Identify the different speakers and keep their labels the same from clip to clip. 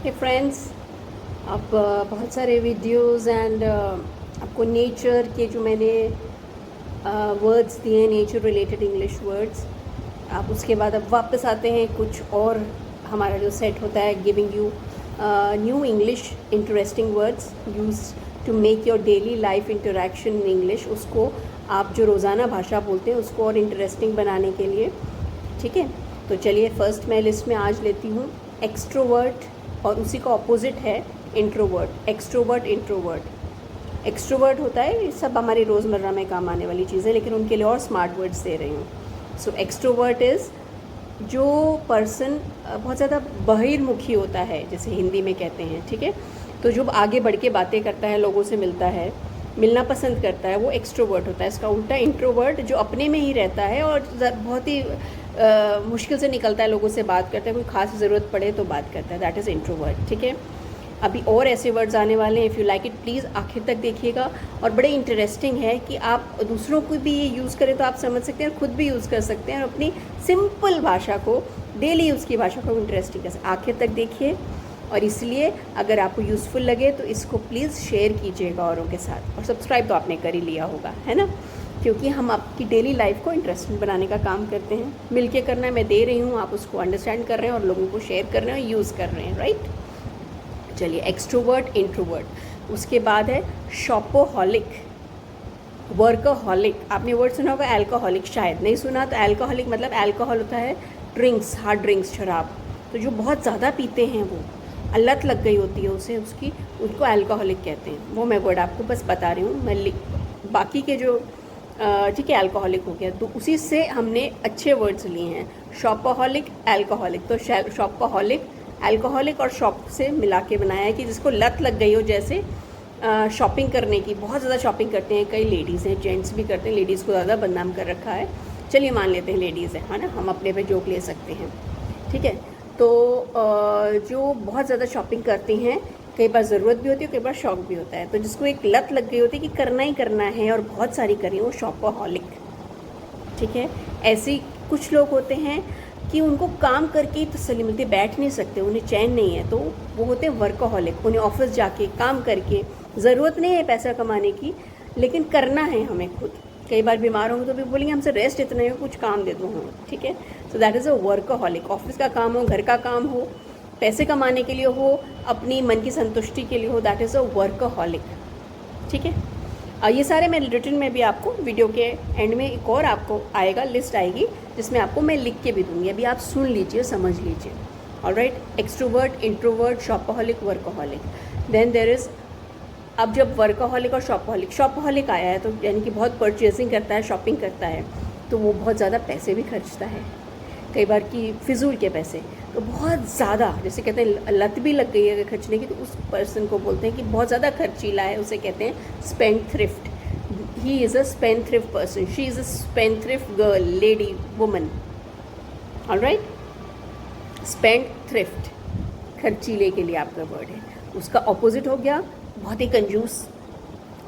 Speaker 1: हे friends, आप बहुत सारे वीडियोस एंड आपको नेचर के जो मैंने वर्ड्स दिए हैं, नेचर रिलेटेड इंग्लिश वर्ड्स, आप उसके बाद अब वापस आते हैं कुछ और हमारा जो सेट होता है giving you new English interesting words use to make your daily life interaction in English. उसको आप जो रोज़ाना भाषा बोलते हैं उसको और इंटरेस्टिंग बनाने के लिए, ठीक है। तो चलिए, फर्स्ट मैं लिस्ट में आज लेती हूँ एक्सट्रोवर्ट, और उसी का ऑपोजिट है इंट्रोवर्ट। Extrovert, introvert. एक्सट्रोवर्ट होता है, ये सब हमारी रोज़मर्रा में काम आने वाली चीज़ें, लेकिन उनके लिए और स्मार्ट वर्ड्स दे रही हूँ। सो एक्सट्रोवर्ट इज़ जो पर्सन बहुत ज़्यादा बहिर्मुखी होता है, जैसे हिंदी में कहते हैं, ठीक है। तो जो आगे बढ़ के बातें करता है, लोगों से मिलता है, मिलना पसंद करता है, वो एक्सट्रोवर्ट होता है। इसका उल्टा इंट्रोवर्ट, जो अपने में ही रहता है और बहुत ही मुश्किल से निकलता है, लोगों से बात करता है, कोई खास ज़रूरत पड़े तो बात करता है, दैट इज़ इंट्रोवर्ट, ठीक है। अभी और ऐसे वर्ड्स आने वाले हैं, if you like it please आखिर तक देखिएगा। और बड़े इंटरेस्टिंग है कि आप दूसरों को भी ये यूज़ करें तो आप समझ सकते हैं, और ख़ुद भी यूज़ कर सकते हैं, और अपनी सिंपल भाषा को, डेली यूज़ की भाषा को इंटरेस्टिंग कर सकते हैं। आखिर तक देखिए, और इसलिए अगर आपको यूज़फुल लगे तो इसको प्लीज़ शेयर कीजिएगा औरों के साथ, और सब्सक्राइब तो आपने कर ही लिया होगा, है ना, क्योंकि हम आपकी डेली लाइफ को इंटरेस्टिंग बनाने का काम करते हैं। मिलके करना है, मैं दे रही हूँ, आप उसको अंडरस्टैंड कर रहे हैं और लोगों को शेयर कर रहे हैं, यूज़ कर रहे हैं, राइट। चलिए, एक्सट्रोवर्ट, इंट्रोवर्ट। उसके बाद है शॉपोहॉलिक, वर्कहॉलिक। आपने वर्ड सुना होगा एल्कोहलिक, शायद नहीं सुना। तो एल्कोहलिक मतलब अल्कोहल होता है ड्रिंक्स, हार्ड ड्रिंक्स, शराब। तो जो बहुत ज़्यादा पीते हैं, वो लत लग गई होती है उसे, उसकी, उसको अल्कोहलिक कहते हैं। वो मैं वर्ड आपको बस बता रही हूँ, मैं बाकी के जो ठीक है, अल्कोहलिक हो गया, तो उसी से हमने अच्छे वर्ड्स लिए हैं, शॉपोहॉलिक, अल्कोहलिक। तो शॉपोहॉलिक, अल्कोहलिक और शॉप से मिला के बनाया है कि जिसको लत लग गई हो, जैसे शॉपिंग करने की, बहुत ज़्यादा शॉपिंग करते हैं, कई लेडीज़ हैं, जेंट्स भी करते हैं, लेडीज़ को ज़्यादा बदनाम कर रखा है, चलिए मान लेते हैं लेडीज़ है ना, हम अपने पे जोक ले सकते हैं, ठीक है। तो जो बहुत ज़्यादा शॉपिंग करती हैं, कई बार ज़रूरत भी होती है, कई बार शौक भी होता है, तो जिसको एक लत लग गई होती है कि करना ही करना है और बहुत सारी करें, वो शॉपोहॉलिक, ठीक है। ऐसे कुछ लोग होते हैं कि उनको काम करके ही तसल्ली मिलती है, बैठ नहीं सकते, उन्हें चैन नहीं है, तो वो होते हैं वर्कहॉलिक। उन्हें ऑफिस जाके काम करके ज़रूरत नहीं है पैसा कमाने की, लेकिन करना है हमें खुद। कई बार बीमार होंगे तो भी बोलेंगे हमसे रेस्ट इतना है, कुछ काम दे दो हमें, ठीक है। So that is a workaholic. Office का काम हो, घर का काम हो, पैसे कमाने के लिए हो, अपनी मन की संतुष्टि के लिए हो, दैट इज़ अ वर्कहॉलिक, ठीक है। ये सारे मैं रिटन में भी आपको वीडियो के एंड में एक और आपको आएगा, लिस्ट आएगी, जिसमें आपको मैं लिख के भी दूँगी, अभी आप सुन लीजिए, समझ लीजिए। Alright, extrovert, introvert, shopaholic, workaholic. Then there is, अब जब वर्कहॉलिक और शॉपोहॉलिक आया है, तो यानी कि बहुत परचेजिंग करता है, शॉपिंग करता है, तो वो बहुत ज़्यादा पैसे भी खर्चता है, कई बार की फिजूल के पैसे, तो बहुत ज़्यादा, जैसे कहते हैं लत भी लग गई है अगर खर्चने की, तो उस पर्सन को बोलते हैं कि बहुत ज़्यादा खर्चीला है, उसे कहते हैं spendthrift. He is a spendthrift person, she is a spendthrift girl, lady, woman. Alright, spendthrift खर्चीले के लिए आपका वर्ड है। उसका ऑपोजिट हो गया बहुत ही कंजूस,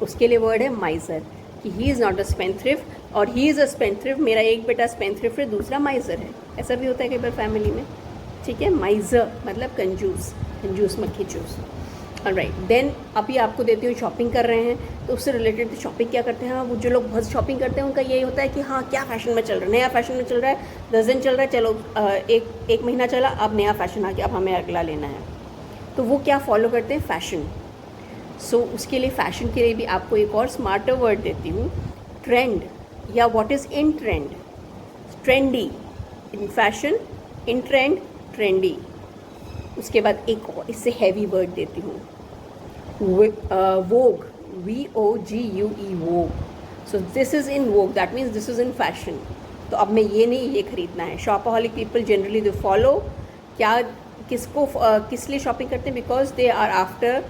Speaker 1: उसके लिए वर्ड है माइजर, कि he is not a spendthrift और ही इज़ अ स्पेंडथ्रिफ्ट। मेरा एक बेटा स्पेंडथ्रिफ्ट है, दूसरा माइजर है, ऐसा भी होता है कई बार फैमिली में, ठीक है। माइजर मतलब कंजूस, कंजूस मक्खी चूस। ऑलराइट, देन अभी आपको देती हूँ, शॉपिंग कर रहे हैं तो उससे रिलेटेड तो शॉपिंग क्या करते हैं, वो जो लोग बहुत शॉपिंग करते हैं उनका यही होता है कि हाँ क्या फ़ैशन में चल रहा है, नया फ़ैशन में चल रहा है, 10 दिन चल रहा है, चलो एक महीना चला, अब नया फ़ैशन आ गया, अब हमें अगला लेना है, तो वो क्या फॉलो करते हैं, फ़ैशन। सो उसके लिए, फ़ैशन के लिए भी आपको एक और स्मार्टर वर्ड देती हूँ, ट्रेंड, या what is in trend, trendy, in fashion, in trend, trendy. उसके बाद एक और इससे हैवी वर्ड देती हूँ, vogue, VOGUE, vogue. So this is in vogue, that means this is in fashion. तो अब मैं ये नहीं, ये खरीदना है। Shopaholic people generally they follow क्या, किसको, किस लिए शॉपिंग करते हैं, because they are after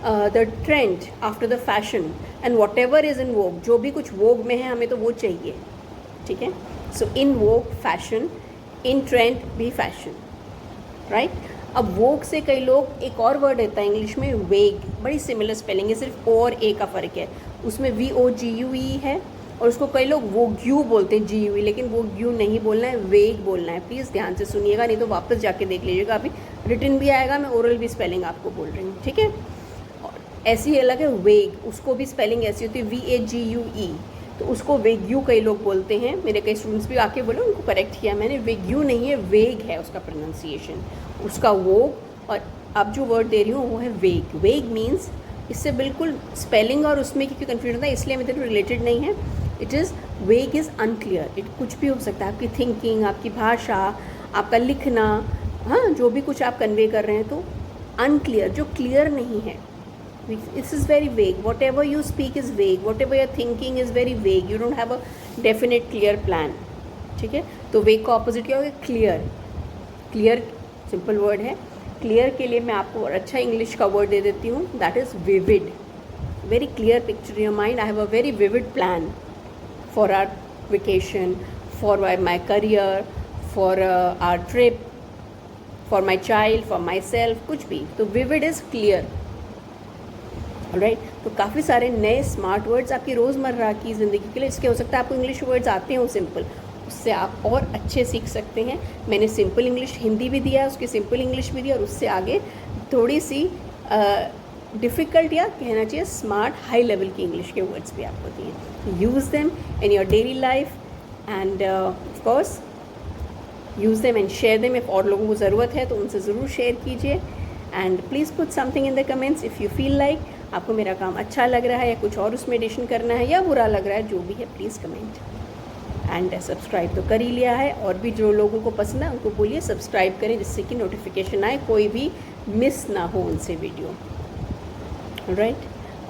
Speaker 1: the trend, after the fashion, and whatever is in वोग, जो भी कुछ वोग में है हमें तो वो चाहिए, ठीक है। सो इन वोग फैशन, इन ट्रेंड भी फैशन, राइट। अब वोग से कई लोग, एक और वर्ड रहता है इंग्लिश में वेग, बड़ी सिमिलर स्पेलिंग है, सिर्फ और ए का फ़र्क है, उसमें VOGUE है और उसको कई लोग वो ग्यू बोलते हैं, GUE, लेकिन वो ग्यू नहीं बोलना है, वेग बोलना है। प्लीज़ ध्यान से सुनिएगा, नहीं तो वापस जाके देख लीजिएगा। अभी रिटन भी आएगा, मैं ओरल भी स्पेलिंग आपको बोल रही हूँ, ठीक है। और ऐसी ही अलग है वेग, उसको भी स्पेलिंग ऐसी होती है VAGUE, तो उसको वेग्यू कई लोग बोलते हैं। मेरे कई स्टूडेंट्स भी आके बोले, उनको करेक्ट किया मैंने, वेग्यू नहीं है, वेग है उसका प्रोनाउंसिएशन, उसका वो। और अब जो वर्ड दे रही हूँ वो है वेग। वेग मीन्स, इससे बिल्कुल स्पेलिंग और उसमें क्योंकि कन्फ्यूजन होता है इसलिए मेरे तो रिलेटेड नहीं है। इट इज़ वेग इज़ अनक्लियर, इट कुछ भी हो सकता है, आपकी थिंकिंग, आपकी भाषा, आपका लिखना, हाँ, जो भी कुछ आप कन्वे कर रहे हैं, तो अनक्लियर, जो क्लियर नहीं है, this is very vague. Whatever you speak is vague, whatever your thinking is very vague, you don't have a definite clear plan, ठीक है। तो वेग का ऑपोजिट क्या होगा, क्लियर। क्लियर सिंपल वर्ड है। Clear के लिए मैं आपको अच्छा इंग्लिश का वर्ड दे देती हूँ, that is vivid. Very clear picture in your mind, I have a very vivid plan for our vacation, for my career, for our trip, for my child, for my self, कुछ भी। तो vivid is clear, right. तो काफ़ी सारे नए smart words आपकी रोज़मर्रा की ज़िंदगी के लिए, इसके हो सकता है आपको इंग्लिश वर्ड्स आते हो सिंपल, उससे आप और अच्छे सीख सकते हैं। मैंने सिंपल इंग्लिश हिंदी भी दिया, उसकी सिंपल इंग्लिश भी दिया, और उससे आगे थोड़ी सी डिफ़िकल्ट या कहना चाहिए स्मार्ट हाई लेवल की इंग्लिश के वर्ड्स भी आपको दिए। Use them in your daily life end of course use them and share them. If और लोगों को ज़रूरत है तो उनसे ज़रूर शेयर कीजिए। And please put something in the comments if you feel like आपको मेरा काम अच्छा लग रहा है या कुछ और उसमें एडिशन करना है या बुरा लग रहा है, जो भी है प्लीज़ कमेंट। एंड सब्सक्राइब तो कर ही लिया है, और भी जो लोगों को पसंद है उनको बोलिए सब्सक्राइब करें, जिससे कि नोटिफिकेशन आए, कोई भी मिस ना हो उनसे video, right.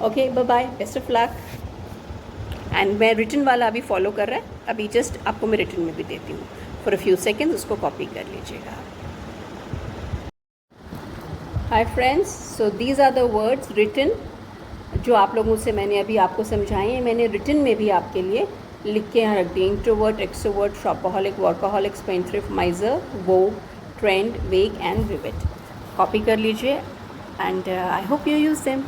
Speaker 1: Okay, bye bye, best of luck. And मैं रिटन वाला अभी फॉलो कर रहा है, अभी जस्ट आपको मैं रिटन में भी देती हूँ, फॉर अ फ्यू सेकेंड्स उसको कॉपी कर लीजिएगा। Hi friends, so these are the words written, जो आप लोगों से मैंने अभी आपको समझाए हैं, मैंने रिटन में भी आपके लिए लिख के यहाँ रख दिए। इंट्रोवर्ट, एक्सट्रोवर्ट, शॉपaholic, वर्कaholic, स्पेंथ्रिफ्ट, माइजर, वोग, ट्रेंड, वेग एंड विविड। कॉपी कर लीजिए and I hope you use them.